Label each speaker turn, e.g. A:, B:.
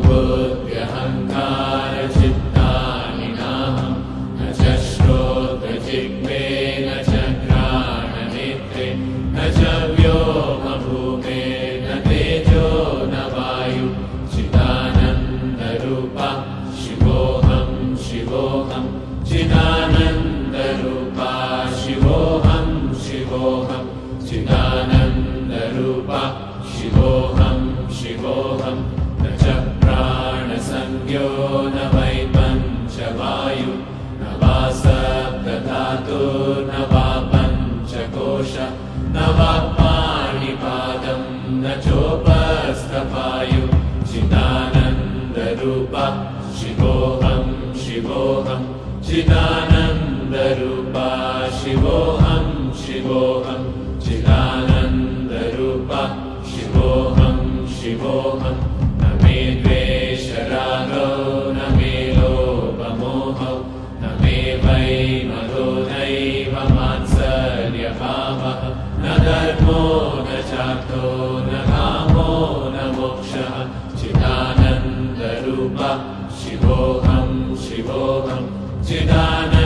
A: बुद्ध्यहङ्कारचित्तानि नाहं न च श्रोत्रजिह्वे न च घ्राणनेत्रे न च व्योमभूमे न तेजो न वायु चिदानन्दरूपा शिवोऽहं शिवोऽहं चिदानन्दरूपा शिवोऽहं शिवोऽहं चिदानन्दरूपा शिवोऽहं शिवोऽहं न च प्राणसंज्ञो न वै पञ्चवायु न वा सप्तधातुर्न वा पञ्चकोश न वा पाणिपादं न चोपस्थपायु चिदानन्दरूपा शिवोऽहं शिवोऽहं चिदानन्दरूपा शिवोऽहं शिवोऽहं चिदानन्दरूपा शिवोऽहं शिवोऽहं न मे द्वेषरागो न मे लोभमोहो न मे वै मदो नैव मात्सर्यभावः न धर्मो न चार्थो न कामो न मोक्षः चिदानन्दरूपा शिवोऽहं शिवोऽहं चिदानन्दरूपा